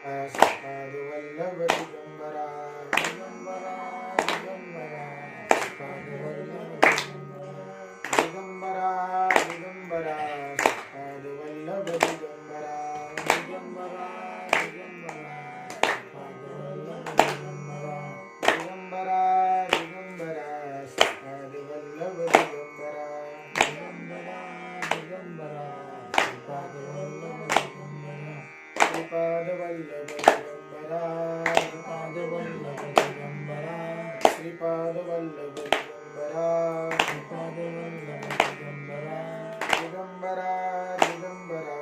श्रीपादवल्लभ दिगंबरा दिगंबरा दिगंबरा श्रीपादवल्लभ दिगंबरा दिगंबरा श्रीपादवल्लभ दिगंबरा दिगंबरा दिगंबरा श्रीपादवल्लभ दिगंबरा दिगंबरा दिगंबरा श्रीपादवल्लभ दिगंबरा दिगंबरा दिगंबरा श्रीपादवल्लभ दिगंबरा श्रीपादवल्लभ दिगंबरा श्रीपादवल्लभ दिगंबरा श्रीपादवल्लभ दिगंबरा श्रीपादवल्लभ दिगंबरा दिगंबरा दिगंबरा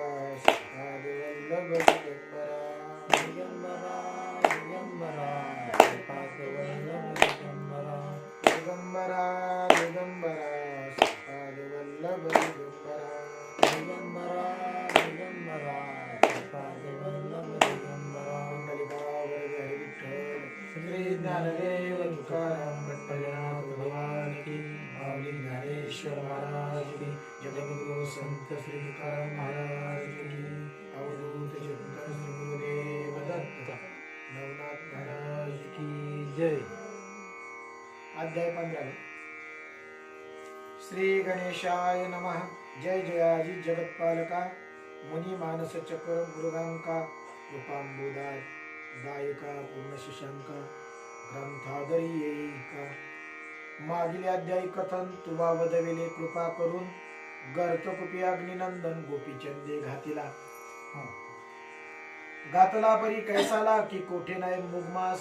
श्रीपादवल्लभ दिगंबरा दिगंबरा दिगंबरा श्रीपादवल्लभ दिगंबरा दिगंबरा दिगंबरा श्रीपादवल्लभ दिगंबरा दिगंबरा दिगंबरा श्रीपादवल्लभ दिगंबरा मंगलभावरगे विठ्ठल श्री ज्ञानदेव तुकाराम भट्टनाथ भगवान की माऊली ज्ञानेश्वर महाराज की जगद्गुरु संत श्री तुकाराम महाराज की अवधूत चिंतन श्री गुरुदेव दत्त नवनाथ महाराज की जय। अध्याय 15 श्री गणेशाय नमः। जय जयाजी जगत्पालका मुनी मानस चक्र गुरुगांका रूपांबुदा दायका पूर्ण शिशांका ग्रंथादरी येईका। मागील अध्यायी कथन तुवा वदविले कृपा करून गर्तकुपी अग्निनंदन गोपीचंदे घातिला। घातला परी कैसाला की कोठे नाही मुगमास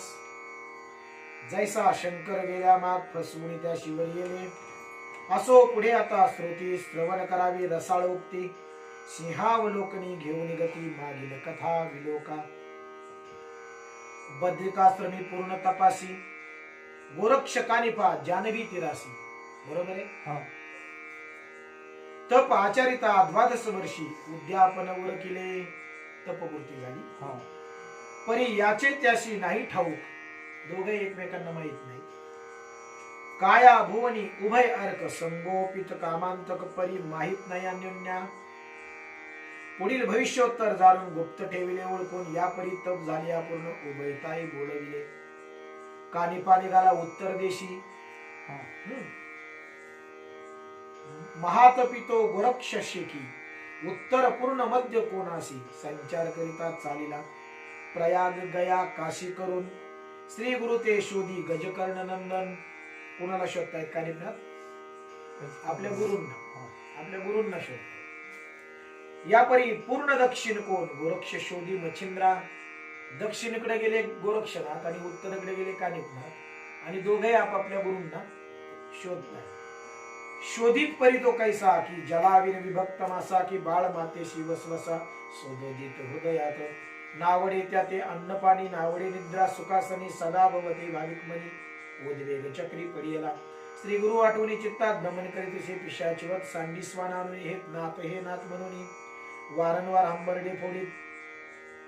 जैसा शंकर गेल्या माग फसवून त्या शिवर येले। असो पुढे आता श्रोती श्रवण करावी रसाळोक्ती सिंहावलोकनी घेऊन गती मागील कथा विलोका। बद्रिकाश्रमी पूर्ण तपासी गोरक्ष कानिपा जानवी तिरासी। बरोबर आहे। तप आचारिता द्वादश वर्षी उद्यापन उरकिले तपपूर्ती झाली। परी याचे त्याशी नाही ठाऊक दोघे एकमेकांना माहित नाही। काया भुवनी उभय अर्क संगोपित कामांतक परी माहित नाही अन्योन्या। पुढील भविष्योत्तर जाणून गुप्त ठेविले ओळखून या परी तप झाले अपूर्ण उभयताई बोलविले। कानिपा निघाला उत्तर देशी महातपितो गोरक्ष शेकी उत्तर पूर्ण मध्य कोणासी संचार करिता चालिला। प्रयाग गया काशी करून श्री गुरु ते शोधी गजकर्ण नंदन। कोणाला शोधतायत कानिपनाथ? आपल्या गुरूंना शोधतायत। यापरी पूर्ण दक्षिण कोण गोरक्ष शोधी मच्छिंद्रा। दक्षिणेकडे गेले गोरक्षनाथ आणि उत्तरेकडे गेले कानिपनाथ आणि दोघे आपापल्या गुरूंना शोधतायत। शोधित परी तो कैसा की जलाविन विभक्त मासा की बाळ मातेशी वसवसा शोधोदित हृदयात। नावडे त्या ते अन्नपाणी नावडे निद्रा सुखासनी सदा भवते भाविकमणी उद्वेग चक्री पडियला। श्री गुरु आठवणी चित्तात नमन करीतसे पिशाचिवत सांडीस्वान आणून हे नाथ म्हणून वारंवार हंबरडे फोडीत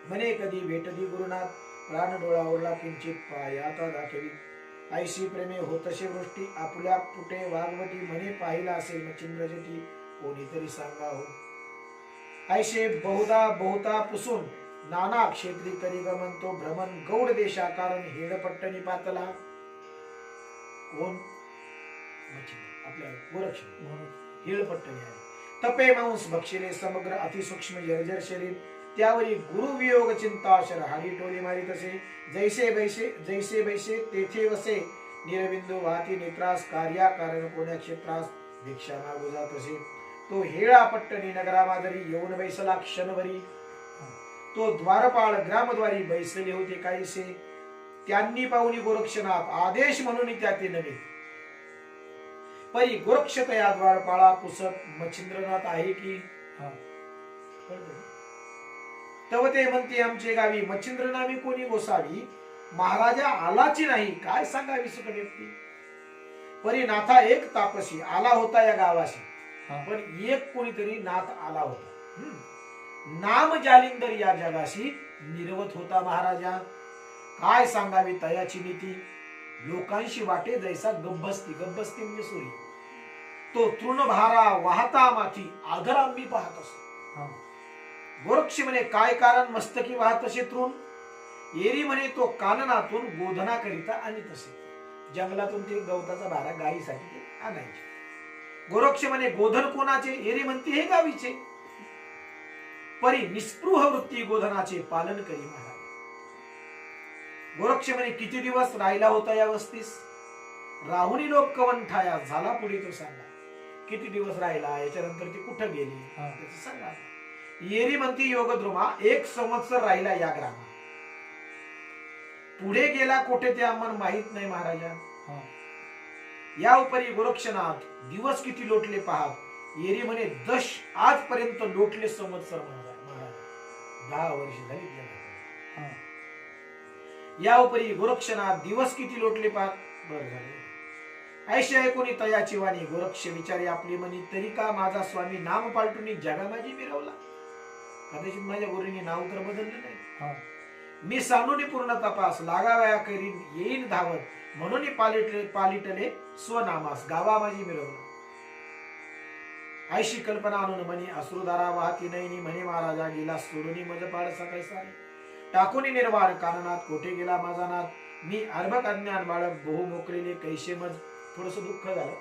म्हणे कधी भेटदी गुरुनाथ। प्राण डोळावरला किंचित पायाता दाखवी ऐशी प्रेमे होतसे वृष्टी आपुल्या पुटे वाघवटी म्हणे पाहिला असेल मच्छिंद्र जटी कोणीतरी सांगाहो। ऐशे बहुता पुसून नाना क्षेत्री करी गमनतो भ्रमण गौड देशा कारण हेडपट्टणी पातला। कोण? आपल्या गोरक्ष हेडपट्टणी आहे। तपे मांस भक्षिले समग्र अतिसूक्ष्म जर्जर शरीर त्यावरी गुरु वियोग चिंता शर हाडी टोली मारी तसे। जैसे बैसे तेथे वसे निरबिंदू वाहती नेत्रास कार्या कारण कोण्या क्षेत्रास भिक्षा मागू जात असे। तो हेळा पट्टणी नगरामादरी येऊन बैसला क्षणभरी। तो द्वारपाळ ग्रामद्वारी बैसले होते काहीसे त्यांनी पाहुनी गोरक्षनाथ आदेश म्हणून त्याते नव्हे। परी गोरक्षत या द्वारपाळा पुसत मच्छिंद्रनाथ आहे की तव ते म्हणते आमचे गावी मच्छिंद्रनामी कोणी गोसावी महाराजा आलाची नाही काय सांगावी सुख व्यक्ती। परी नाथा एक तापसी आला होता या गावाशी पण एक कोणीतरी नाथ आला होता। नाम जालिंदर या जगाशी निर्वत होता महाराजा। काय सांगावी तयाची नीती लोकांशी वाटे जैसा गब्बस्ती म्हणजे सूर्य तो तृणभारा वाहता माथी आदरांबी पाहत असतो। गोरक्ष म्हणे काय कारण मस्तकी वाहत असे तृण एरी म्हणे तो काननातून गोधना करिता आणि तसे जंगलातून ते गवताचा भारा गायीसाठी ते आणायचे. गोरक्ष म्हणे गोधन कोणाचे? एरी म्हणते हे गावीचे. परी निस्पृह वृत्ती गोधनाचे पालन करी महाराज. गोरक्ष म्हणे किती दिवस राहिला होता या वस्तीस? राहुनी लोक कवंठाया झाला पुढे तो सांगा. किती दिवस राहिला, याच्यानंतर ती कुठं गेली त्याचं सांगा. एरी म्हणती योगद्रुमा 1 संवत्सर राहिला या ग्रामात. पुढे गेला कोठे ते आम्हाला माहित नाही महाराजा. या उपरी गोरक्षनाथ दिवस किती लोटले पाहात. एरी म्हणे 10 आजपर्यंत लोटले संवत्सर महाराज. 10 वर्ष झाली. या उपरी गोरक्षनाथ दिवस किती लोटले पाहात. बरं झाले. ऐशी ऐकून तयाची वाणी गोरक्ष विचारे आपली मनी तरी का माझा स्वामी नाम पालटून जगा माझी मिरवला. कदाचित माझ्या गुरुनी नाव तर बदललं नाही. मी सांडून पूर्ण तपास लागावया करीन येईन धावत म्हणून पालिटले स्वनामास गावा माझी मिरवला. ऐशी कल्पना आणून म्हणे अश्रुधारा वाहती नयनी म्हणे महाराजा गेला सोडून मज पाड सकाळी सारे टाकून निर्वार काननात कोठे गेला माझा नाथ. मी अर्भक अज्ञान बाळक बहु मोकलेले कैसे मज. थोडस दुःख झालं.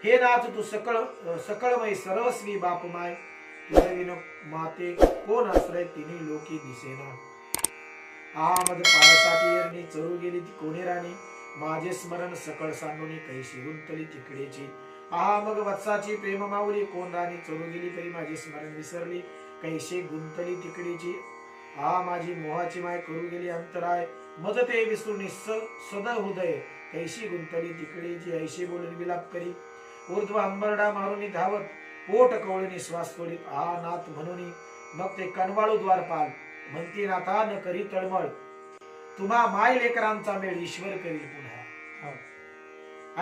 हे नाथ तू सकळमय सर्वस्वी बापमाय तुझविन माते कोण आश्रय तिन्ही लोकी दिसेना. आमद पारसाठी एरणी चरू गेली ती कोणी राणी माझे स्मरण सकळ सांडून कैशी गुंतली तिकडेची. मग वत्साची प्रेम माऊली कोण राणी चरू गेली तरी माझे स्मरण विसरली कैसे गुंतली तिकडेची. माझी मोहाची माय करू गेली अंतराय मज ते विसरून सद हृदय कैशी गुंतली तिकडेची. ऐशी बोलून विलाप करी ऊर्ध्व अंबरडा मारून धावत पोट कवळणी श्वास सोडित नाथ म्हणून. मग ते कनवाळू द्वारपाल म्हणती नाथा न करी तळमळ तुम्हा माय लेकरांचा मेळ ईश्वर करील पुन्हा.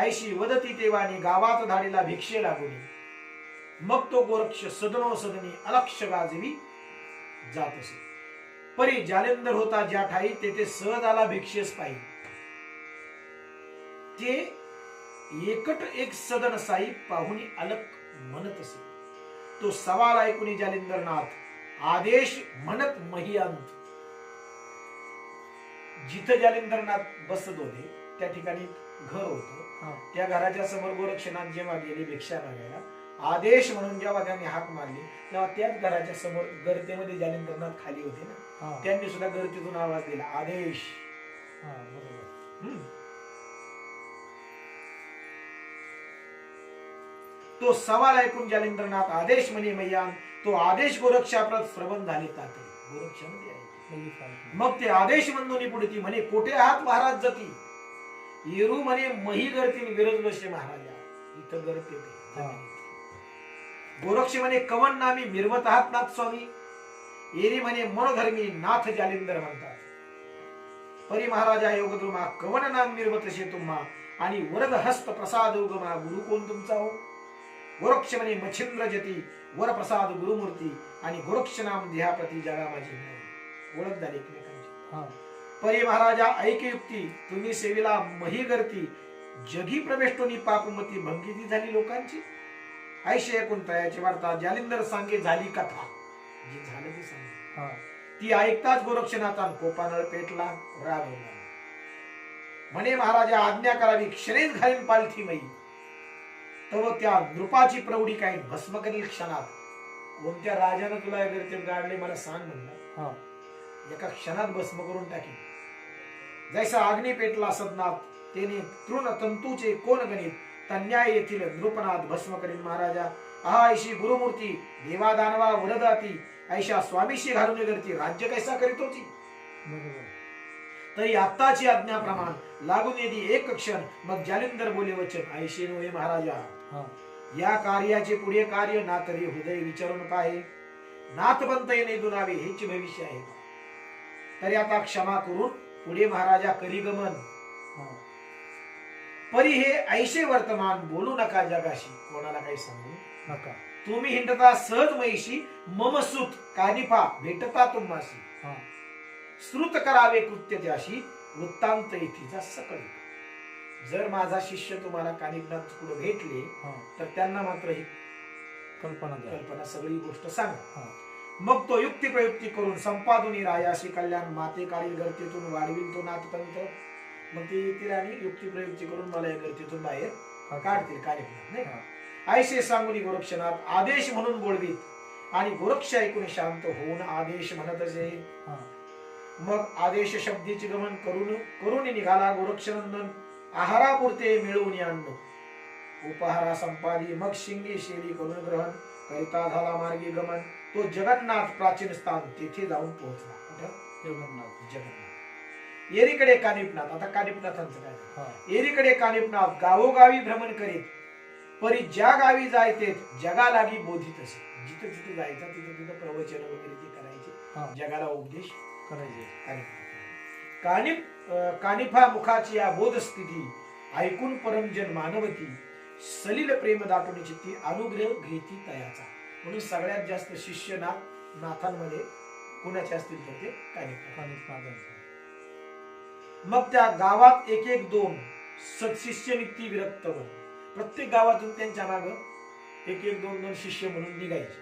ऐशी वदती तेवानी गावात धाडीला भिक्षे लागुनी. मग तो गोरक्ष सदनो सदनी अलक्ष गाजवी जात असे. परी जालेंदर होता ज्या ठाई तेथे सहज आला भिक्षेस पायी. ते एकट एक सदन साई पाहुणी अलक म्हणत असे. तो सवाल ऐकून जालिंदरनाथ आदेश म्हणत महियांत. जिथं जालिंदरनाथ बसत होते त्या ठिकाणी घर होतं. त्या घराच्या समोर गोरक्षनाथ जेव्हा गेले भिक्षा मागायला आदेश म्हणून जेव्हा त्यांनी हाक मारली तेव्हा त्याच घराच्या समोर गर्तेमध्ये जालिंदरनाथ खाली होते ना, त्यांनी सुद्धा गर्तेतून आवाज दिला आदेश. तो सवाल ऐकून जालिंदरनाथ आदेश म्हणे मैयान. तो आदेश गोरक्षाप्रत श्रवण झाले ताते गोरक्षामध्ये आहे. मग ते आदेश म्हणून पुढे म्हणे कोठे आहात महाराज जती. येरू म्हणे मही गर्तीन विरज बसे महाराजा. इथं गर्ते गोरक्ष म्हणे कवन नामी मिरवत आहात नाथ स्वामी. एरी म्हणे मनोधर्मी नाथ जालिंदर म्हणतात. परी महाराजा योगद्रुमा कवन नाम मिरवतशे तुम्हा आणि वरद हस्त प्रसाद उगमा गुरु कोण तुमचा हो. गोरक्ष म्हणे मच्छिंद्र जती वर प्रसाद गुरुमूर्ती आणि गोरक्ष नाम देहाप्रती जगा माझी ओळख झाली एकमेकांची. परी महाराजा ऐक युक्ती तुम्ही सेवेला मही गर्ती जगी प्रवेष्टोनी पापमती भंगिती झाली लोकांची. ऐशे ऐकून तयाची वार्ता जालिंदर सांगे झाली कथा. जी झालं ते सांगे ती ऐकताच गोरक्षनाथान कोपानळ पेटला रागवला. म्हणे महाराजा आज्ञा करावी क्षणेच घालीन पालथी मई. तव त्या नृपाची प्रौढी काही भस्म करील क्षणात. कोणत्या राजानं तुला गर्तेत गाडले मला सांग म्हणला. एका क्षणात भस्म करून टाकी. जैसा अग्नी पेटला सदनात तेने तृण तंतूचे कोण गणित तन्याय येथील नृपनाथ भस्म करीन महाराजा. ऐशी गुरुमूर्ती देवा दानवा वरदाती ऐशा स्वामीशी घालून करती राज्य कैसा करीत होती. तरी आत्ताची आज्ञा प्रमाण लागून येती एक क्षण. मग जालिंदर बोले वचन ऐशी नव्हे महाराजा. या कार्याचे पुढे कार्य ना तरी हृदय विचारून पाहे. नाथ बनत येणे दुनावे हेच भविष्य आहे. तरी आता क्षमा करून पुढे महाराजा करी गमन. परी हे ऐशे वर्तमान बोलू नका जगाशी कोणाला काही सांगू नका. तुम्ही हिंडता सहज महिशी मम सुत कानिफा भेटता तुम्हाशी. श्रुत करावे कृत्य त्याशी वृत्तांत इथीचा सकळी. जर माझा शिष्य तुम्हाला कानिफनाथ कुठे भेटले तर त्यांना मात्र ही कल्पना सगळी गोष्ट सांगा. मग तो युक्ती प्रयुक्ती करून संपादुनी रायाशी कल्याण माते काळी गर्तेतून वाढविल तो नाथपंत. मग ती राणी युक्ती प्रयुक्ती करून मला या गर्तेतून बाहेर काढतील कार्यक्रम नाही. आयशे सांगून गोरक्षनाथ आदेश म्हणून बोलवीत आणि गोरक्ष ऐकून शांत होऊन आदेश म्हणत असे. मग आदेश शब्दीचे गमन करून निघाला गोरक्षनंदन. आहारापुरते मिळवून अन्न उपहारा संपादी मग शिंगी शेली करून ग्रहण करिता झाला मार्गी गमन. तो जगन्नाथ प्राचीन स्थान तेथे जाऊन पोहोचला. कुठं? जगन्नाथ. एरीकडे कानिपनाथ. आता कानिपनाथांचं काय? एरीकडे कानिपनाथ गावोगावी भ्रमण करीत परी ज्या गावी जायते जगा लागी बोधित असे. जिथं जिथं जायचं तिथं तिथं प्रवचन वगैरे ते करायचे, जगाला उपदेश करायचे. कानिफा मुखाची या बोध स्थिती ऐकून परमजन मानवती सलील प्रेम दाटून चित्ती अनुग्रह घेती तयाचा. म्हणून सगळ्यात जास्त शिष्य नाथांमध्ये कुणाचे असतील तर ते कानिफनाथांचे. मग त्या गावात एक एक दोन सत्शिष्य नित्य विरक्त वन. प्रत्येक गावातून त्यांच्या माग एक एक दोन दोन शिष्य म्हणून निघायचे.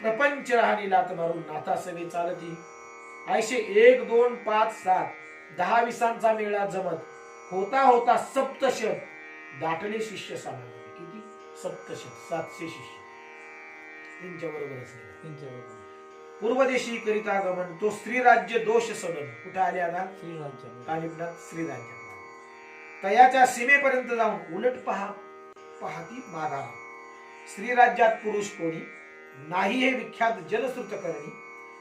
प्रपंच राहणी लात मारून नाथा सवे चालती. ऐशे 1 2 5 7 10 विसांचा मेळा जमत होता होता सप्तशत दाटले शिष्य सामान्य. किती? सप्तशत 700 शिष्य त्यांच्या बरोबरच. पूर्वदेशी करिता गमन तो श्रीराज्य दोष सदन. कुठे आले आता? कानिपनाथ श्रीराज्यात. तयाच्या सीमेपर्यंत जाऊन उलट पाहती माघारा. श्रीराज्यात पुरुष कोणी नाही हे विख्यात जनश्रुत करणी.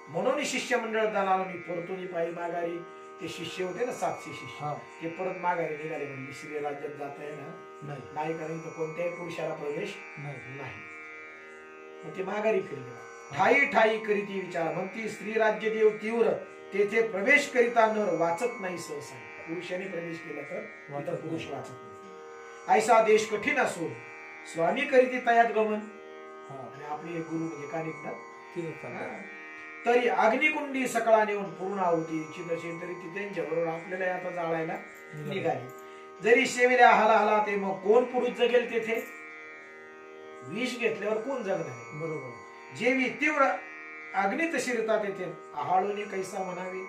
म्हणून शिष्य मंडळ दानाला परतून पायी माघारी. ते शिष्य होते ना 700 शिष्य, ते परत माघारी निघाले. म्हणजे श्रीराज्यात जाता येणार नाही कारण इथं कोणत्याही पुरुषाला प्रवेश नाही. मग ते माघारी फिरले. ठाई ठाई करीती विचार म्हणती श्रीराज्य देव तीव्र तेथे प्रवेश करिता नर वाचत नाही सहसा. पुरुषाने प्रवेश केला तर पुरुष वाचत नाही. ऐसा देश कठीण असून स्वामी करीती तयात गमन. आणि आपले गुरु म्हणजे कानिपनाथ. तरी अग्निकुंडी सकाळ नेऊन पूर्ण आहुती इच्छित असेल तरी ती त्यांच्या बरोबर आपल्याला आता जाळायला निघाली. जरी शेविल्या हाला हाला ते मग कोण पुरुष जगेल तेथे. विष घेतल्यावर कोण जगणार आहे? बरोबर. जेवी तीव्र अग्नीत शिरतात येथे आहाळून कैसा म्हणावे.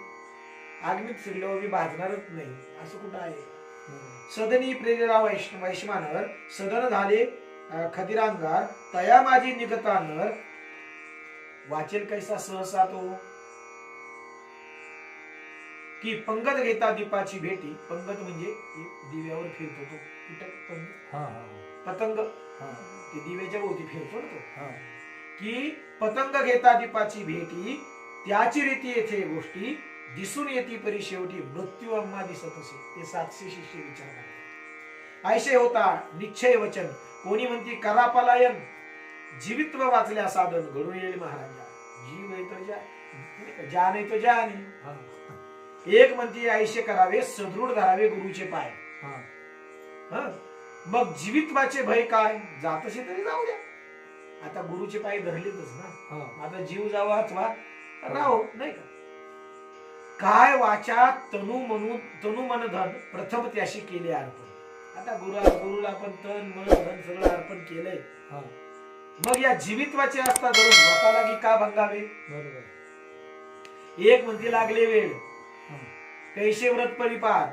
अग्नीत शिरल्यावर मी भाजणारच नाही असं कुठं आहे? सदनी प्रेरिला वैश्वानर सदन झाले खदिरांगार तया माझी निगता नर वाचेल कैसा सहसा तो. की पंगत घेता दीपाची भेटी. पंगत म्हणजे दिव्यावर फिरतो तो कीटक पतंग. ते दिव्याच्या भोवती फिरतो ना तो. की पतंग घेता दीपाची भेटी त्याची रीती येथे गोष्टी दिसून येती परी शेवटी मृत्यू अम्मा दिसत असे. ते 700 शिष्य विचार करतात. ऐशे होता निश्चय वचन कोणी म्हणती करा पलायन. जीवित्व वाचल्या साधन घडून येईल महाराजा. जीव आहे तो जान आहे तो जानी. एक म्हणती ऐशे करावे सदृढ धरावे गुरुचे पाय. मग जीवित्वाचे भय काय जातसे तरी जाऊ द्या. आता गुरुचे पाय धरलेतच ना. आता जीव जावा अथवा राहो नाही का. काय वाचा तनु मन धन प्रथम त्याशी केले अर्पण. आता गुरुला पण तन मन धन सगळं अर्पण केलंय. मग या जीवित्वाचे असता धरून व्रता लागी का भंगावे. बरोबर. एक म्हणते लागले वेळ कैसे व्रत परिपार.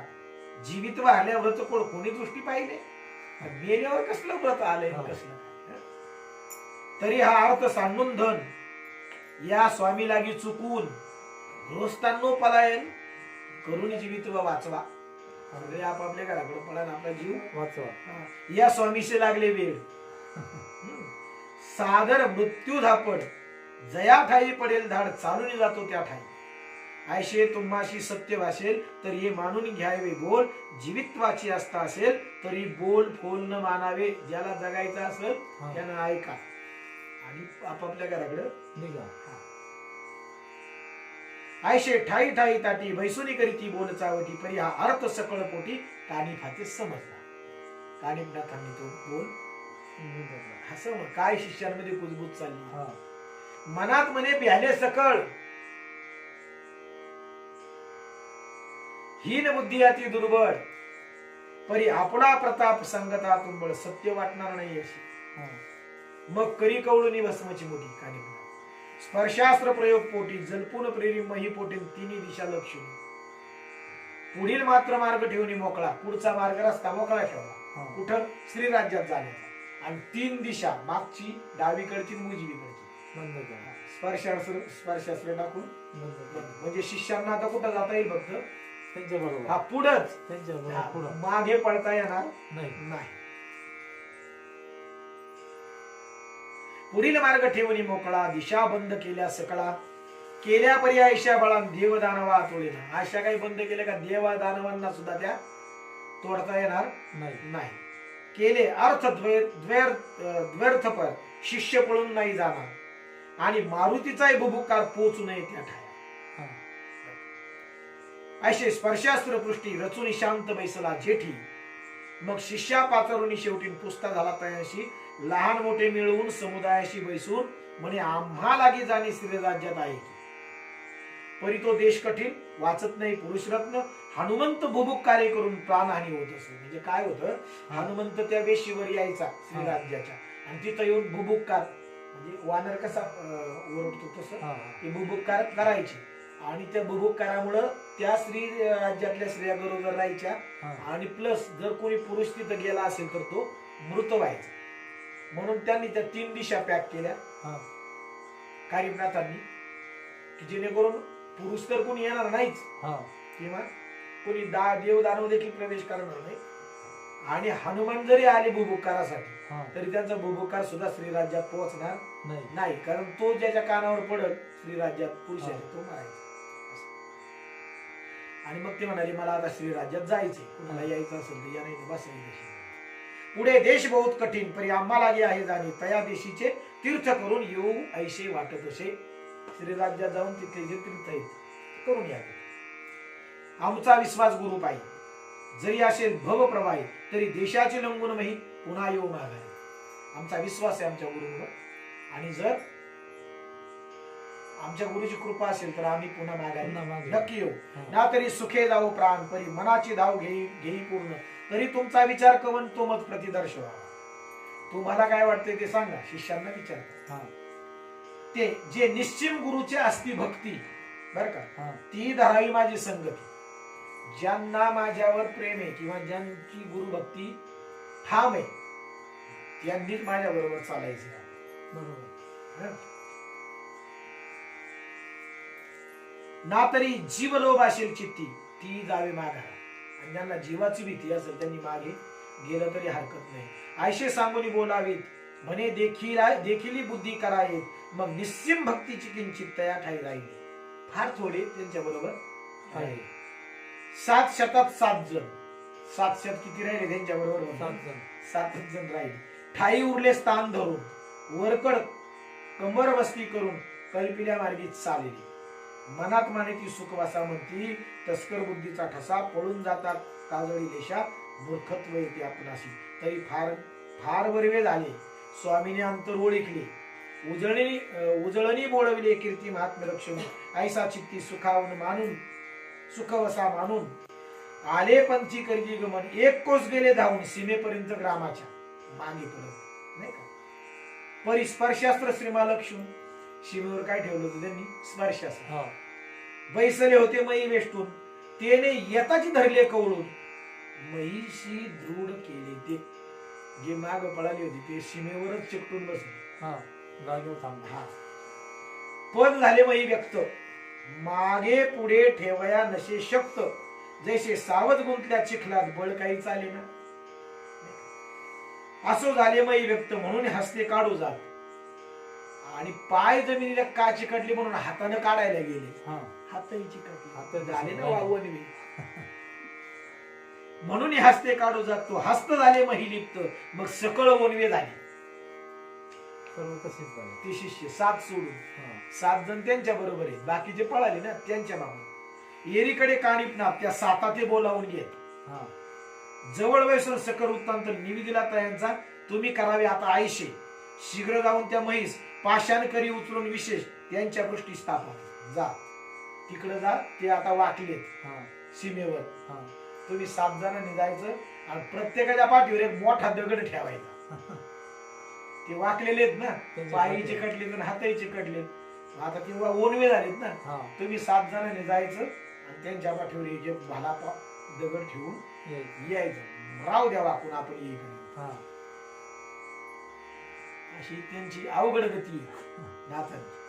जीवित्व आल्या व्रत कोणी दृष्टी पाहिले. मेल्यावर कसलं व्रत आलंय कसलं. तरी हा अर्थ सांडून धन या स्वामी लागी चुकून गृहस्थांनो पलायन करून जीवित्व वाचवा. आपापल्या घराकडे पळा आपला जीव वाचवा. या स्वामीशी लागले वेळ सादर मृत्यू धापड जया ठाई पडेल धाड चालून जातो त्या ठाई. ऐशे तुम्हाशी सत्य भासेल तर ये मानून घ्यावे बोल. जीवित्वाची असता असेल तरी बोल फोल न मानावे. ज्याला जगायचं असेल त्यानं ऐका आणि आपापल्या घराकडे निघा. ऐशे ठाई ठाई ताटी बैसुनी करीती बोल चावटी परी हा अर्थ सकळ पोटी कानिफाचे समजला. कानिफनाथांनी तो बोल हसव. काय शिष्यांमध्ये कुजबूज चालली. मनात म्हणे प्याले सकळ हीन बुद्धी अति दुर्बळ परी आपला प्रताप संगता तुंबळ. सत्य वाटणार नाही अशी. मग करी कवळुनी भस्मची मोठी कानिपनाथ स्पर्शास्त्र प्रयोग पोटी जलपून प्रेरी मही पोटी तिन्ही दिशा लक्ष्मी पुढील मात्र मार्ग ठेवून मोकळा पुढचा मार्ग रस्ता मोकळा ठेवला कुठं श्रीराज्यात जाण्याचा आणि 3 दिशा मागची डावीकडची उजवीकडची स्पर्शास्त्र टाकून म्हणजे शिष्यांना आता कुठं जाता येईल फक्त त्यांच्या बरोबर हा पुढंच त्यांच्या बरोबर मागे पडता येणार नाही. पुढील मार्ग ठेवणी मोकळा दिशा बंद केल्या सकळा केल्या पर्यायशा बळा देव दानवा तोडीना अशा काही बंद केल्या का देवा दानवांना सुद्धा त्या तोडता येणार नाही केले अर्थ द्व्यर्थपर शिष्य पळून नाही जाणार आणि मारुतीचाही बुभुकार पोचू नये त्या ठाया असे स्पर्शास्त्र पृष्टी रचून शांत बैसला जेठी मग शिष्या पाचरुनी शेवटी पुस्ता झाला तयाशी लहान मोठे मिळवून समुदायाशी बैसून म्हणे आम्हा लागी जाणे श्रीराज्यात आहे की परी तो देश कठीण वाचत नाही पुरुषरत्न हनुमंत बुबुक कार्य करून प्राणहानी होत असे म्हणजे काय होतं हनुमंत त्या वेशीवर यायचा श्रीराज्याच्या आणि तिथं येऊन बुबुक्कार म्हणजे वानर कसा ओरडतो तसं ते बुबुक्कार करायचे आणि त्या बुबुक्कारामुळं त्या श्री राज्यातल्या स्त्रिया बरोबर राहायच्या आणि प्लस जर कोणी पुरुष तिथं गेला असेल तर तो मृत व्हायचा म्हणून त्यांनी त्या 3 दिशा पॅक केल्या कारिमनाथांनी की जेणेकरून पुरुष तर कोणी येणार नाहीच किंवा कोणी देव दानव देखील प्रवेश करणार नाही आणि हनुमान जरी आले बुबुक्कारासाठी तरी त्यांचा बुबुक्कार सुद्धा श्रीराज्यात पोहोचणार नाही कारण तो ज्याच्या कानावर पडल श्रीराज्यात पुरुष आहे तो मारायचा आणि मग ते म्हणाले मला आता श्रीराज्यात जायचंय कुणाला यायचं असेल तर या नाही बसायचं पुढे देश बहुत कठीण परी आम्हा लागे आहे जाणे तया देशीचे तीर्थ करून येऊ ऐशे वाटत असे श्रीराज्यात जाऊन तिथले जे तीर्थ आहेत करून या आमचा विश्वास गुरु पाहिजे जरी असेल भव प्रवाही तरी देशाचे लंगून माहीत पुन्हा येऊ मागाय आमचा विश्वास आहे आमच्या गुरुंवर आणि जर आमच्या गुरुची कृपा असेल तर आम्ही पुन्हा मागायला नक्की येऊ ना तरी सुखे जाऊ प्राण परी मनाची धाव घेई पूर्ण तरी तुमचा विचार कवन तो मत प्रतिदर्शवा तुम्हाला काय वाटतंय ते सांगा शिष्यांना विचार ते जे निश्चिम गुरुचे असती भक्ती बर का ती धरावी माझी संगती ज्यांना माझ्यावर प्रेम आहे किंवा ज्यांची गुरु भक्ती ठाम आहे त्यांनीच माझ्या बरोबर चालायचे बरोबर ना तरी जीव लोभ असेल चित्ती ती जावे मागा आणि ज्यांना जीवाची भीती असेल त्यांनी मागे गेलं तरी हरकत नाही आयशे सांगून बोलावीत म्हणे देखील बुद्धी करावीत मग निश्चिम भक्तीची किंचित तया ठाई राहील फार थोडे त्यांच्या बरोबर आहे 7 शतात 7 जण 7 शत किती राहिले त्यांच्या बरोबर 7 जण राहिले ठाई उरले स्थान धरून वरकड कंबर बसती करून कल्पिल्या मार्गी चालली मनात माने ती सुखवासा म्हणती तस्कर बुद्धीचा ठसा पळून जातात काजळी देशा मूर्खत्व येते आपणाशी तरी फार फार वरवे झाले स्वामीने अंतर ओळखले उजळणी बोळविले कीर्ती महात्म्य रक्षण ऐसा चित्ती सुखावून मानून सुखवसा मानून आले पंथी करगी गमन 1 कोस गेले धावून सीमेपर्यंत ग्रामाच्या मागे परत नाही का परिस्पर्शास्त्र श्रीमालक्ष्मी शिमेवर काय ठेवलं होतं त्यांनी स्पर्शास्त्र बैसले होते मई वेष्टून तेने येताची धरले कवळून महिशी दृढ केले ते जे माग पळाली होती ते सीमेवरच चिकटून बसले पण झाले मई व्यक्त मागे पुढे ठेवया नशे शक्त जैसे सावध गुंतल्या चिखलात बळ काही चाले ना असो झाले मई व्यक्त म्हणून हसते काढू जात आणि पाय जमिनीला का चिकटले म्हणून हाताने काढायला गेले हातही चिकटले झाले ना वावणवी म्हणून हस्ते काढू जात तो हस्त झाले महिलिप्त मग सकळ वनवे झाले ते शिष्य 7 सोडून 7 जण त्यांच्या बरोबर आहेत बाकीचे पळाले ना त्यांच्या मागे एरीकडे कानिपना त्या 7 बोलावून घेत जवळ वैसून सकर वृत्तांत निविदिला तयांचा तुम्ही करावे आता आयशे शीघ्र जाऊन त्या म्हैस पाषाण करी उचलून विशेष त्यांच्या पृष्ठी स्थापन जा तिकडे जा ते आता वाकलेत सीमेवर तुम्ही 7 जणांनी जायचं आणि प्रत्येकाच्या पाठीवर एक मोठा दगड ठेवायचा ते वाकलेले आहेत ना, त्यांच्या पायी पाठीवर. चिकटलेत आणि हातही चिकटलेत. आता किंवा ओनवे झालेत ना, हा तुम्ही 7 जणांनी जायचं आणि त्यांच्या पाठीवर हे जे भाला दगड ठेवून यायचं. यायचं. राव द्या वाकून आपण येईकडे. हा अशी त्यांची अवघड गती नाथांची.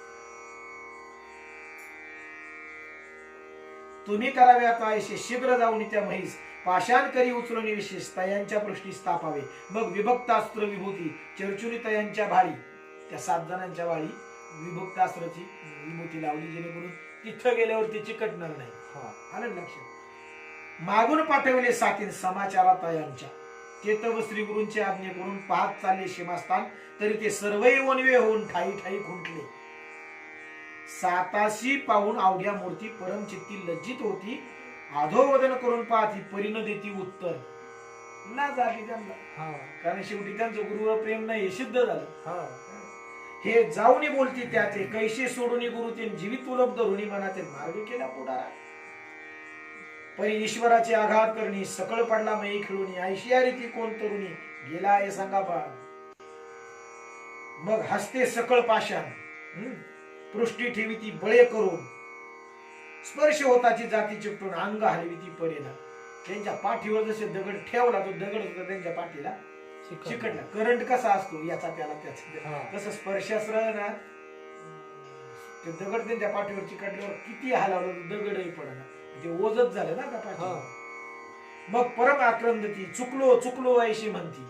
तुम्ही करावे आता ऐसे शीघ्र जाऊन त्या म्हैस पाषाण करी उचलून विशेष तयांच्या पृष्ठी स्थापावे. मग विभक्तास्त्र विभूती चरचुरी तयांच्या भाळी, त्या 7 जणांच्या भाळी विभक्तास्त्राची विभूती लावली, जेणेकरून तिथं गेल्यावर ते चिकटणार नाही. हा आलं ना लक्षात. मागून पाठवले सातीन समाचारा तयांच्या, ते तव श्री गुरूंचे आज्ञे करून पाहत चालले सीमास्थान, तरी ते सर्वही वनवे होऊन ठाई ठाई खुंटले. साताशी पाहून अवघ्या मूर्ती परमचित्ती लज्जित होती. अधोवदन करून पाहती परिण देती उत्तर. लाज आली त्यांना, हा कारण शेवटी त्यांचं गुरुवर प्रेम नाही हे सिद्ध झालं. हा हे जाऊनी बोलती त्याचे कैसे सोडून गुरु ते जीवित उपलब्ध ऋणी मनाचे मार्ग केला पुढारा. परी ईश्वराचे आघात करणी सकळ पडला मयी खेळून, ऐशिया रीती कोण तरुणी गेला हे सांगा पा. मग हसते सकळ पाषाण, पृष्ठी ठेवी ती बळे करून, स्पर्श होताची जाती चिपटून अंग हलवी ती पडेना. त्यांच्या पाठीवर जसे दगड ठेवला, तो दगड होता त्यांच्या पाठीला चिकटला. करंट कसा असतो याचा त्याला त्याचा, हा. तसं स्पर्शास्त्र ना, ते दगड त्यांच्या पाठीवर चिकटल्यावर किती हलावलं दगडही पडला, ते ओझच झालं ना त्या पाठीवर. मग परम आक्रंदती चुकलो चुकलो ऐशी म्हणती,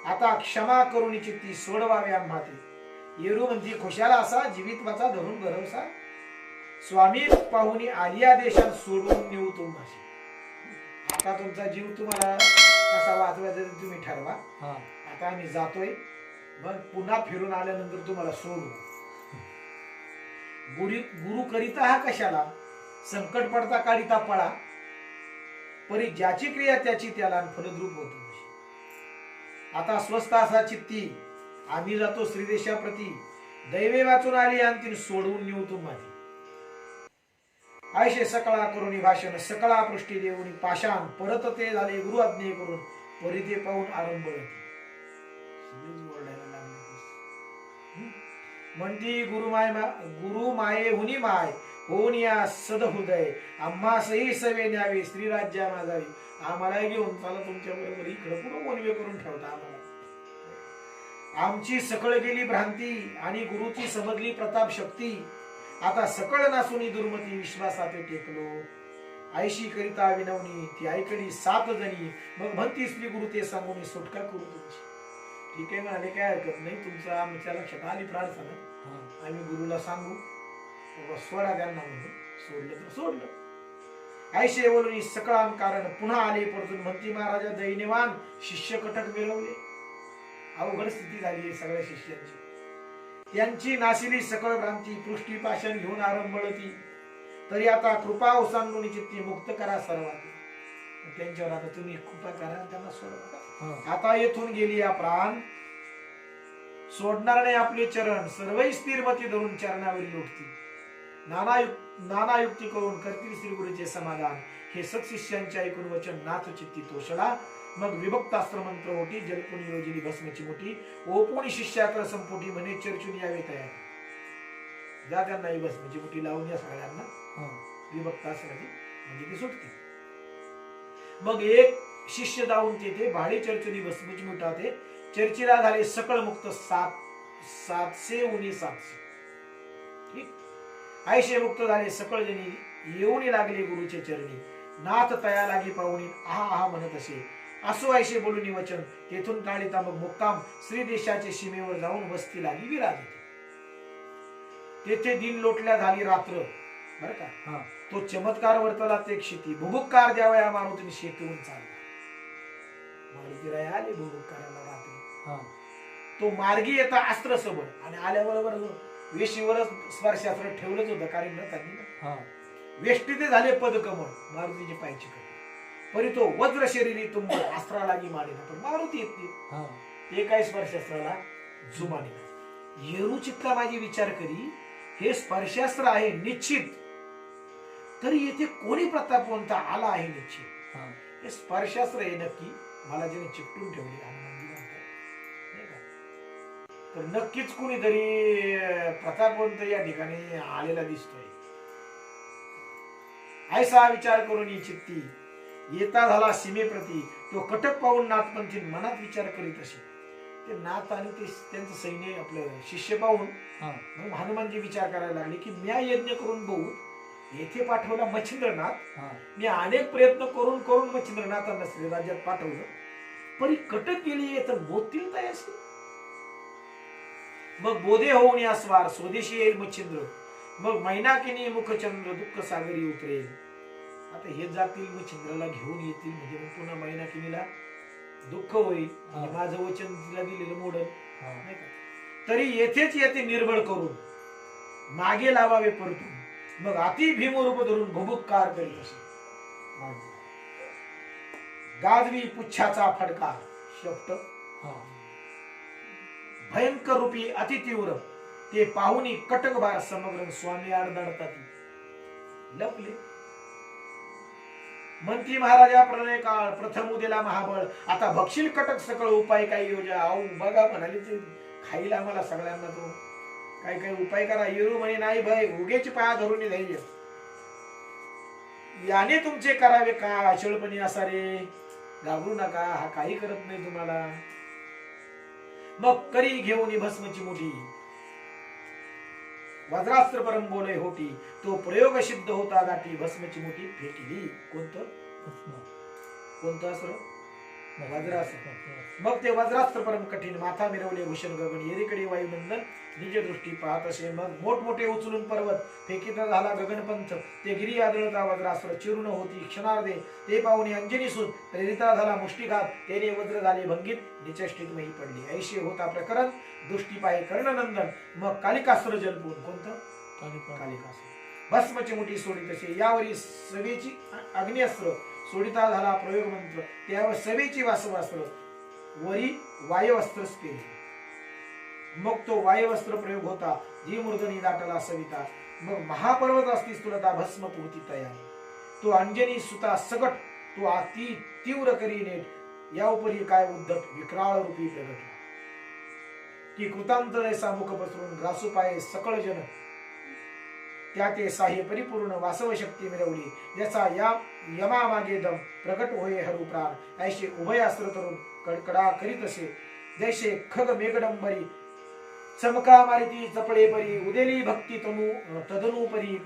आता क्षमा करून चित्ती सोडवावे आम्हा ते. येरू म्हणती खुशाला असा जीवित्वाचा धरून भरवसा, स्वामी पाहुणी आलिया देशात सोडून नेऊ तुम्हाशी. आता तुमचा जीव तुम्हाला कसा वाचवायचा ते तुम्ही ठरवा. हा आता आम्ही जातोय, मग पुन्हा फिरून आल्यानंतर तुम्हाला सोडू. गुरु करिता हा कशाला, संकट पडता काढिता पळा, परी ज्याची क्रिया त्याची त्याला फलद्रूप होतो. आता स्वस्त असा चित्ती आम्ही जातो श्रीदेशाप्रती, दैवे वाचून आली अंतिम सोडवून नेऊ तुम्हाला. आयशे सकळा करून भाषण सकळा पृष्टी देऊन पाषाण परत ते झाले गुरु आज्ञे करून, परी ते पाहून आरंभ म्हणती गुरु माये हुनी माय होऊन या सदहृदय, आम्हा सही सवे न्यावे श्रीराज्या माझावी. आम्हाला घेऊन चला तुमच्या बरोबर इकडे पुढे वनवे करून ठेवता आम्हाला. आमची सकळ गेली भ्रांती आणि गुरुची समजली प्रताप शक्ती, आता सकळ नासुनी दुर्मती विश्वासाते टेकलो. आयशी करिता विनवणी ती ऐकली 7 जणी, मग म्हणती श्री गुरु ते सांगून सुटका करू तुमची. ठीक आहे म्हणाले, काय हरकत नाही, तुमचं आमच्या लक्षात आली प्रार्थना, आम्ही गुरुला सांगू सोडा त्यांना. म्हणून सोडलं तर सोडलं. आयशे बोलून सकळान कारण पुन्हा आले परतून, म्हणती महाराजा दैन्यवान शिष्य कटक मिळवले. अवघड स्थिती झाली सगळ्या शिष्यांची. त्यांची नाशिली सकळ भ्रांती पृष्ठी पाषाण घेऊन आरंभळती, तरी आता कृपा ओसांडून चित्ती मुक्त करा सर्वांनी. त्यांच्यावर आता तुम्ही कृपा करा, त्यांना सोडा. आता येथून गेली या प्राण, सोडणार नाही आपले चरण, सर्वही स्थिरमती धरून चरणावरी लोटती. नाना युक्ती करून करतील श्री गुरुचे समाधान, हे सत्शिष्यांचे ऐकून वचन नाथ चित्ती तोषला. मग विभक्तास्त्र मंत्र होती जलपुनी योजनी भस्मची मोठी, ओपुणी शिष्याकर संपुटी म्हणे चर्चून यावे तयार. जा त्यांना ही भस्मची मोठी लावून या सगळ्यांना विभक्तास्त्राची, म्हणजे ती सुटते. मग एक शिष्य जाऊन तेथे भाडी चर्चुनी भस्मची मुठाते चर्चिला झाले सकळ मुक्त 700 उनी 700. ठीक. आयशे मुक्त झाले सकळ जणी येऊन लागले गुरुचे चरणी, नाथ तया लागी पाहुणी आहा आहा म्हणत असे. असो आयशे बोलून वचन तेथून टाळीता मग मुक्काम श्री देशाचे सीमेवर जाऊन वस्ती लागली विराजित. तेथे दिन लोटल्या झाली रात्र. बर का, तो चमत्कार वर्तला ते क्षिती, भुभुक्कार द्यावया मारुतीने शेतून चालला. मारुती राय आले भुभुक्काराला रात्री. तो मार्गी येता अस्त्र सबळ आणि आल्याबरोबर वेशीवरच स्पर्शास्त्र ठेवलंच होतं कारण त्यांनी वेष्टी ते झाले पदकमळ मारुतीचे पायची कट. परी तो वज्र शरीरी तुंब अस्त्रा लागी माडिना, पण मारुती येते ते काय स्पर्शास्त्राला जुमाने. येरू चित्ता माझी विचार करी, हे स्पर्शास्त्र आहे निश्चित, तरी येथे कोणी प्रतापवंत आला आहे निश्चित. हे स्पर्शास्त्र हे नक्की मला ज्याने चिकटून ठेवले हनुमानजी म्हणतात नाही का, तर नक्कीच कुणीतरी प्रतापवंत या ठिकाणी आलेला दिसतोय. ऐसा विचार करून ही चित्ती येता झाला सीमेप्रती. तो कटक पाहून नाथपंथी मनात विचार करीत असे. ते नाथ आणि ते त्यांचं सैन्य आपलं शिष्य पाहून मग हनुमानजी विचार करायला लागले की म्या यज्ञ करून बघू येथे पाठवला मच्छिंद्रनाथ. मी अनेक प्रयत्न करून करून मच्छिंद्रनाथांना श्रीराज्यात पाठवलं, परी कटक गेली तर बोलतील तयासी. मग बोधे होऊन या स्वार स्वदेशी येईल मच्छिंद्र. मग मैनाकिनी मुखचंद्र दुःख सागरी उतरेल. आता हे जातील मच्छिंद्राला घेऊन येतील म्हणजे मग पुन्हा मैनाकिनीला दुःख होईल. माझं वचन तिला दिलेलं मोडल नाही का. तरी येथेच येथे निर्बळ करून मागे लावावे परतून. मग अति भीमरूप धरून भुभुक्कार करीत असे. गाजवी पुच्छाचा फडका शब्द भयंकर रूपी अति तीव्र. ते पाहुनी कटकबार समग्र स्वामी आडदडतात लपले. मंत्री महाराजा प्रलय काळ प्रथम उदेला महाबळ. आता बक्षील कटक सकळ उपाय काही योजा. आऊ बघा म्हणाले ते खाईल आम्हाला सगळ्यांना तो काय काय उपाय करा. येरू म्हणे नाही भय उगेची पाया धरून धैर्य. याने तुमचे करावे का अचळपणी असा रे. घाबरू नका हा काही करत नाही तुम्हाला. मग करी घेऊन भस्मची मुठी वज्रास्त्र परम बोले होती. तो प्रयोग सिद्ध होता गाठी भस्मची मुठी फेकली. कोणतं अस्त्र? वज्रास्त्र. मग ते वज्रास्त्र परम कठीण माथा मिरवले भूषण गगन. येरीकडे वायुनंदन निज दृष्टी पाहत असे. मग मोठमोठे उचलून पर्वत फेकीत झाला गगनपंथ. ते गिरी आदळता वज्रास्त्र चिरून होती क्षणार्धे. ते पाहुणे अंजनी सूत प्रेरिता झाला मुष्टिघात. तेने वज्र झाले भंगित निचष्टित मही पडली. ऐशी होता प्रकरण दृष्टी पाहे कर्णनंदन. मग कालिकास्त्र जलपून. कोणतं? कालिकास्त्र. भस्मची मुठी सोडित असे. यावरी सवेची अग्निअस्त्र सोडिता झाला प्रयोग मंत्र. त्यावर सवेची वासवास्त्र वरी वायुअस्त्र स्फिरले. मग तो वायुअस्त्र प्रयोग होता जी मूर्धनी दाटला सविता. मग महापर्वत असती स्थूलता भस्म पुरती तयारी. तो अंजनी सुता सगट तो अति तीव्र करी नेट. या उपरी काय उद्धट विक्राळ रूपी प्रगटला. की कृतांत ऐसा मुख पसरून ग्रासू पाये सकळ जन. त्या ते साह्य परिपूर्ण वासव शक्ती मिळवली. ज्याचा या यमा मागे दम प्रकट होय हरू प्राण. ऐसे उभय अस्त्र तरुण कडकडा करीत असे. जैसे खग मेघडंबरी चमका मारिती चपळे परी. उदेली भक्ती तनु तदनु परी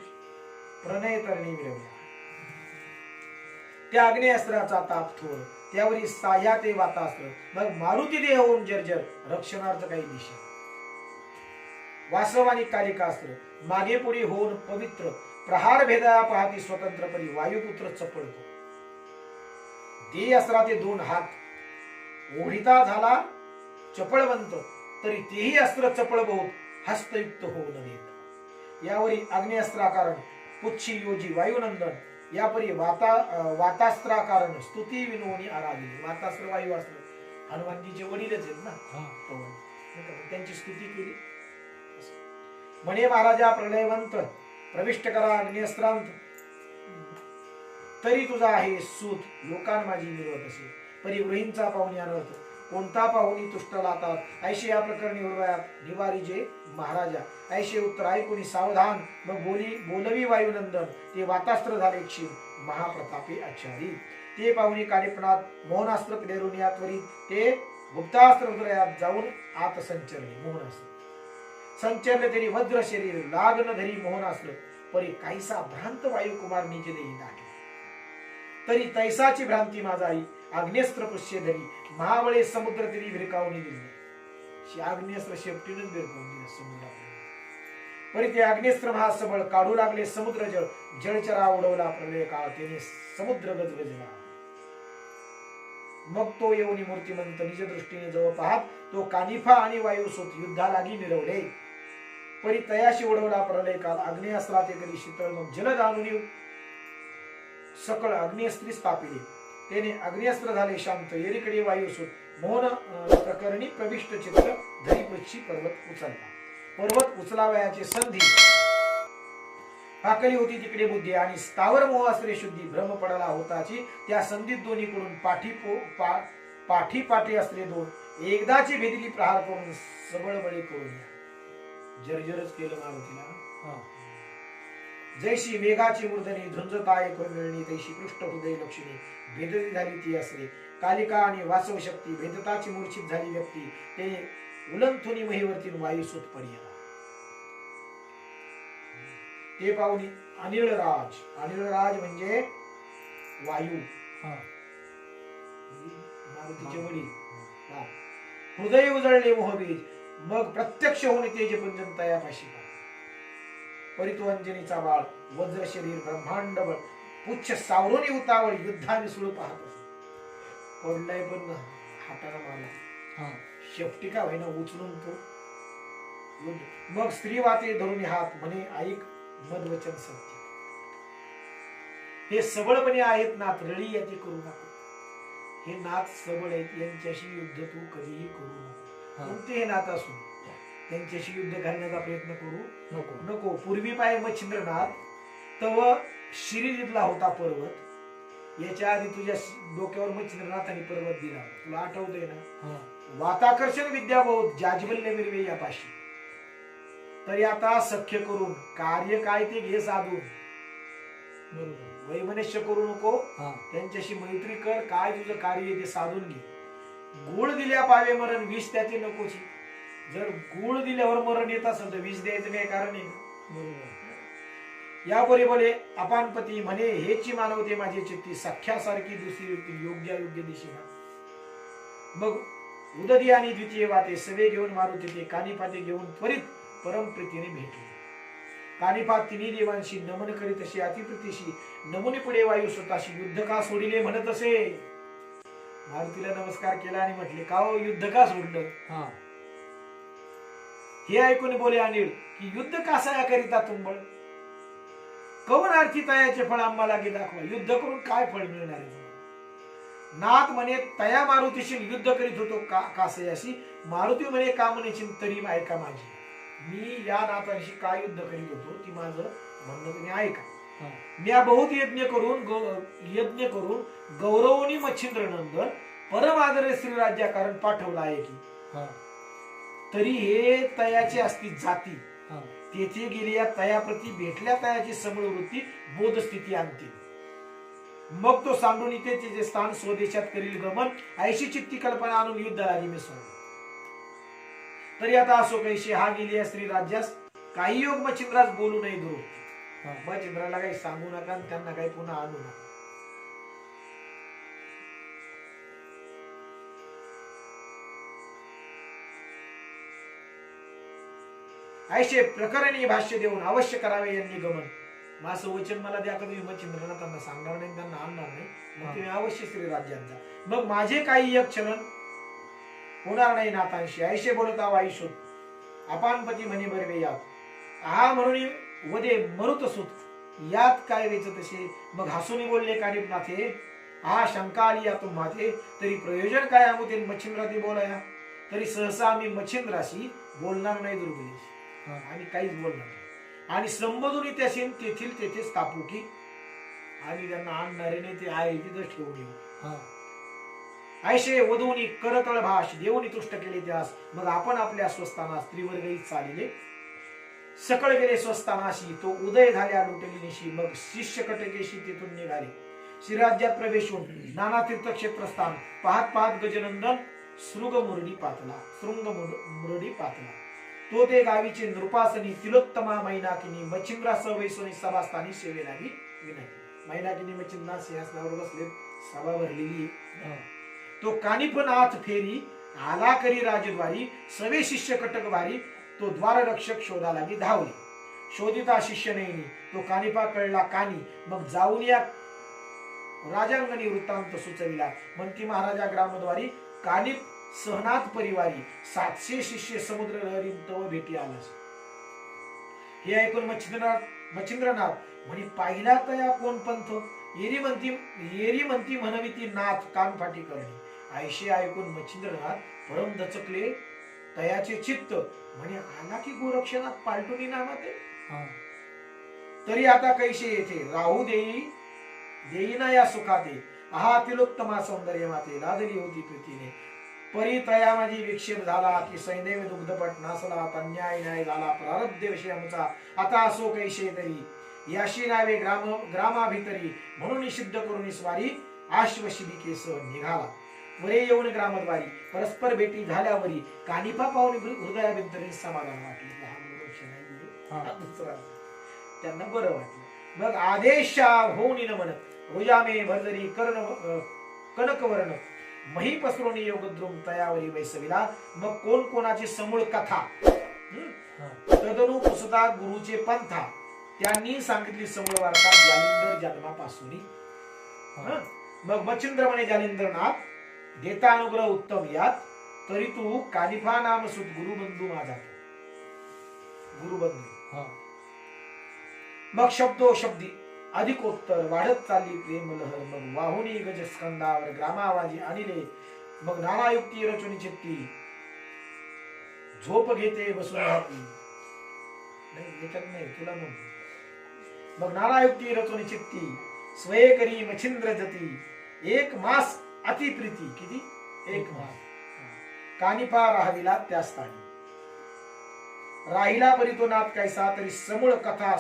प्रणय तरणी मिळवल्या. त्या अग्नेअस्त्राचा ताप थोर त्यावरी साह्या ते वातास्त्र. मग मारुती देह होऊन जर्जर रक्षणार्थ काही दिशा. वासव आणि कालिकास्त्र मागे पुढे होऊन पवित्र. प्रहार भेदा पाहती स्वतंत्र परी वायुपुत्र चपळतो. दे अस्त्राचे दोन हात ओढिता झाला चपळवंत. तरी तेही अस्त्र चपळ बहुत हस्तयुक्त होऊ न देत. यावरी अग्निअस्त्राकारण पुच्छी योजी वायुनंदन. यापरी वातास्त्राकारण स्तुती विनोनी आराधली. वातास्त्र वायुअस्त्र हनुमानजीचे वडीलच आहेत ना. त्यांची स्तुती केली. म्हणे महाराजा प्रलयवंत प्रविष्ट करा अग्निअस्त्रांत. तरी तुझा आहे सूत लोकां माझी मिळवत असे. परी गृहींचा पाहुणी अनर्थ कोणता पाहुणी तुष्ट लातात. ऐशी या प्रकरणी हृदयात निवारी जे महाराजा. ऐशे उत्तर ऐकून सावधान. मग बोलवी वायुनंदन. ते वातास्त्र झाले क्षीण महाप्रतापी आचारी. ते पाहुणी कालिपणात मोहनास्त्र प्रेरून या त्वरित. ते गुप्तास्त्र हृदयात जाऊन आत संचरले. मोहनास्त्र संचरले तरी वज्र शरीर लागन धरी मोहनास्त्र. परी काहीसा भ्रांत वायुकुमार निज देही दाटला. तरी तैसाची भ्रांती माझा आई अग्नेस्त्र पुष्य धरी. महाबळे समुद्र तरी भिरकावून दिले. अग्नेस्त्र शेपटीनच भिरकावून दिले समुद्रात. परी ते अग्नेस्त्र महासबळ काढू लागले समुद्र जळ. जळचरा उडवला प्रलय काळ. त्याने समुद्र गजगजला. मग तो येऊनी मूर्तिमंत निज दृष्टीने जवळ पाहत. तो कानिफा आणि वायुसूत युद्धालागी मिरवले. परी तयाशी उडवला प्रलय काल. अग्नेस्त्राते करी शीतळ. मग जलद आणून सकळ अग्नेस्त्री स्थापिले. त्याने अग्नेस्त्र झाले शांत. येरीकडे वायुसूत मोहन प्रकरणी प्रविष्ट चित्र धरी पक्षी पर्वत उचलला. पर्वत उचलावयाचे संधी पाकळी होती तिकडे बुद्धी. आणि स्थावर मोहास्त्रे शुद्धी भ्रम पडला होताची. त्या संधीत दोन्हीकडून पाठी पाठी अस्त्रे दोन एकदाची भेदिली प्रहार करून सबळ बळी करून या. जर्जरच केलं मारुतीला. हा. जैशी मेघाची मूर्धनी झुंजता ऐकून मिळणी तैशी कृष्ण हृदय लक्ष्मी भेदती झाली ती असरे. कालिका आणि वासव शक्ती भेदताची मूर्छित झाली व्यक्ती ते उलंथुनी महीवरती वायुसूत पडिया. ते पाहुणी अनिळराज म्हणजे वायू, हा. मारुतीचे वडील. हा. हृदय उजळले मोहबीज मग प्रत्यक्ष होऊन तेजपुंजन तयापाशी. परित्वंजनीचा बाळ वज्र शरीर ब्रह्मांड बळ पुच्छ सावरोनी उतावळ युद्धाने सुळ पाहत असे. पडलाय पण हाताला मारला. हा. शेपटी का व्हायना उचलून तो युद्ध. मग स्त्री वाते धरून हात म्हणे ऐक मधवचन सत्य. हे सबळपणे आहेत नाथ रळी याती करू नको. हे नाथ सबळ आहेत यांच्याशी युद्ध तू कधीही करू नको. कोणते हे नाथ असू त्यांच्याशी युद्ध घालण्याचा प्रयत्न करू नको. नको. पूर्वी पाय मच्छिंद्रनाथ तव शिरीतला होता पर्वत. याच्या आधी तुझ्या डोक्यावर मच्छिंद्रनाथाने पर्वत दिला. तुला आठवतंय ना. हा. वाताकर्षण विद्या बहुत जाजबल्य मिरवे यापाशी. तरी आता सख्य करून कार्य काय ते घे साधून. बरोबर. वैमनस्य करू नको. हा. त्यांच्याशी मैत्री कर. काय तुझं कार्य ते साधून घे. गुळ दिल्या पावे मरण विष त्याचे नकोची. जर गुळ दिल्यावर मरण येत असेल तर विष द्यायचं काही कारण आहे ना. बरोबर. यापरी बोले अपानपती म्हणे हेची मानवते माझी चित्ती सख्यासारखी दुसरी योग्य दिशेला. मग उददी आणि द्वितीय वाते सवे घेऊन मारुती ते कानिपाते घेऊन त्वरित परमप्रीतीने भेटले. कानिपात तिन्ही देवांशी नमन करीत असे अतिप्रीतीशी नमुनी पुढे वायू स्वतःशी युद्ध का सोडिले म्हणत असे. मारुतीला नमस्कार केला आणि म्हटले का हो युद्ध का सोडलं. हा. हे ऐकून बोले अनिल की युद्ध कासा करिता तुंबळ. कवन अर्थी तयाचे फळ आम्हाला गे दाखवा. युद्ध करून काय फळ मिळणार आहे. नाथ म्हणे तया मारुतीशी युद्ध करीत होतो कासयाशी. मारुती म्हणे का म्हणेची तरी ऐका माझी. मी या नाथांशी काय युद्ध करीत होतो ती माझं म्हणणं तुम्ही ऐका. मी बहुत यज्ञ करून गौरवनी मच्छिंद्र नंदन परम आदरे श्री राज्या कारण पाठवला आहे की. तरी हे तयाचे असती जाती. तेथे गेली या तयाप्रती भेटल्या तयाची समूळ वृत्ती बोध स्थिती आणते. मग तो सांडून इथे त्याचे स्थान स्वदेशात करील गमन ऐशी चित्ती कल्पना आणून युद्धाला मिसळले. तरी आता असो कैशी हा गेली या स्त्री राज्यास काही योग मच्छिंद्रास बोलू नये दूर. मच्छिंद्राला काही सांगू नका त्यांना काही पुन्हा आणू नका. ऐशे प्रकरणी भाष्य देऊन अवश्य करावे यांनी गमन. माझं वचन मला द्या का तुम्ही मच्छिंद्रांना त्यांना सांगणार नाही त्यांना आणणार नाही. मग तुम्ही अवश्य श्री राज्यात जा. मग माझे काही एक क्षण होणार नाही नाथांशी. ऐशे बोलता वाईशोत अपानपती म्हणे बरवे यात. हा म्हणून वदे मरुत सुत यात काय वेच तसे. मग हसून बोलले कानिपनाथे हा शंका आली या तुम्हाते. तरी प्रयोजन काय आमुते मच्छिंद्राती बोलाया. तरी सहसा आम्ही मच्छिंद्राशी बोलणार नाही दुर्गलेश. आणि काहीच बोलणार नाही. आणि संबोधून त्याशी तेथील तेथेच तापू की आम्ही त्यांना आणणारे नाही. ते आहे तिथंच ठेवून येऊ. ऐशे वधूनी करतळ भाष देऊनी तुष्ट केले त्यास. मग आपण आपल्या स्वस्थाना स्त्रीवर्गही चालिले. सकळ गेले स्वस्थानाशी तो उदय झाल्या लुटलीनिशी. मग शिष्य कटकेशी तेथून निघाले. श्रीराज्यात प्रवेश होऊन नाना तीर्थक्षेत्रस्थान पाहत पाहत गजनंदन शृंग मुरडी पातला. तो ते गावीचे नृपासनी तिलोत्तमा मैनाकिनी मच्छिंद्रासह वैसोनी सभास्थानी सेवे लागी विनंती. मैनाकिनी मच्छिंद्रा सिंहासनावर बसले सभा भरलेली. तो कानिपनाथ फेरी आला करी राजद्वारी. सवे शिष्य कटक भारी. तो द्वार रक्षक शोधा लागी धावले. शोधिता शिष्य नयनी तो कानिपा कळला कानी. मग जाऊन या राजांगणी वृत्तांत सुचविला. म्हणती महाराजा ग्रामद्वारी कानिप सहनाथ परिवारी 700 शिष्य समुद्र लहरी तव भेटी आलास. हे ऐकून मच्छिंद्रनाथ म्हणे पाहिला तया कोण पंथ. येरी म्हणती म्हणविती नाथ कानफाटी करणे. ऐशे ऐकून मच्छिंद्रनाथ परम दचकले तयाचे चित्त. म्हणे आला की गोरक्षनाथ पालटुनी नामाते. तरी आता कैसे येथे राहू देईना या सुखाते. आहा तिलोत्तमा सौंदर्य माते लादली होती प्रीतीने. परितया माझी विक्षेप झाला की सैन्य दुग्धपट नासला अन्याय न्याय झाला प्रारब्ध विषय आमचा आता असो कैसे तरी याशी नावे ग्रामाभितरी म्हणून सिद्ध करून स्वारी आश्वशिबिकेस निघाला वरे येऊन ग्रामद्वारी परस्पर भेटी झाल्यावरी कानिफा पाहून हृदयाभिंतरी समाधान वाटले की हा मनुष्य नाहीये, हा दुसरा. त्यांना बरं वाटलं. मग आदेश होऊन नमन रुजामे भरजरी कनकवर्ण मही पसरून योगद्रुम तयावरी वैसविला. मग कोण कोणाची समूळ कथा तदनु पुसता गुरुचे पंथा त्यांनी सांगितली समूळ वार्ता जालिंदर जन्मापासून. मग मच्छिंद्र म्हणे जालिंदरनाथ देता अनुग्रह उत्तम यात तरी तू कानिफा नाम सुत गुरुबंधू माझा गुरुबंधू. मग शब्दो शब्दी अधिकोत्तर वाढत चालली प्रेम लहर. मग वाहुनी गज स्कंदावर ग्रामावाजी आणले. मग नाना युक्ती रचुनी चित्ती झोप घेते बसून हाती. नाही याच्यात नाही तुला म्हणतो. मग नाना युक्ती रचुनी चित्ती स्वये करी मच्छिंद्र जती. एक मास अति प्रीती किती एक मास कानिफा राहाविला त्या स्थानी. राहिला परी तो नाथ कैसा तरी समूळ कथा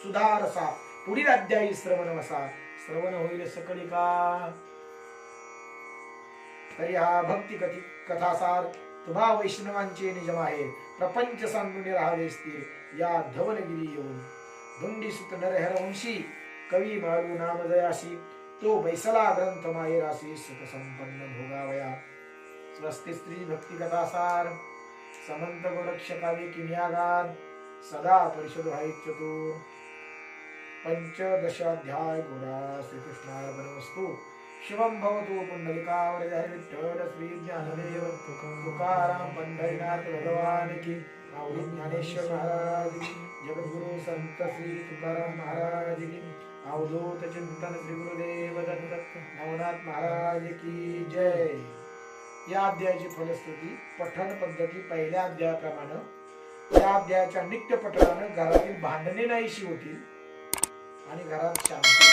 सुधारसा पुढील अध्यायी श्रवण वसा. श्रवण होईल सकळी का तरी हा भक्ती कथासार तुम्हा वैष्णवांचे निजम आहे. प्रपंच सांगून राहावे स्थिर या धवलगिरी येऊन. धुंडी सुत नरहरवंशी कवी माळू नाम जयाशी. तो बैसला ग्रंथ मायराशी सुख संपन्न भोगावया. स्वस्ति स्त्री भक्ती कथासार समंत गोरक्षकावे किम्यागार सदा परिषद व्हाय चतुर. पंचदशाध्याय गोरा श्रीकृष्णार्पणमस्तु. शिवं भवतु पुंडलिकावरद हरि विठ्ठल श्री ज्ञानदेव तुकाराम पंढरीनाथ भगवान की. माऊली ज्ञानेश्वर महाराज की. जगद्गुरु संत श्री तुकाराम महाराज की. अवधूत चिंतन श्री गुरुदेव दत्त नवनाथ महाराज की जय. या अध्यायाची फलश्रुती पठण पद्धती पहिल्या अध्यायाप्रमाणे या अध्यायाच्या नित्य पठणाने घरातील भांडणे नाहीशी होतील आणि घरात शांती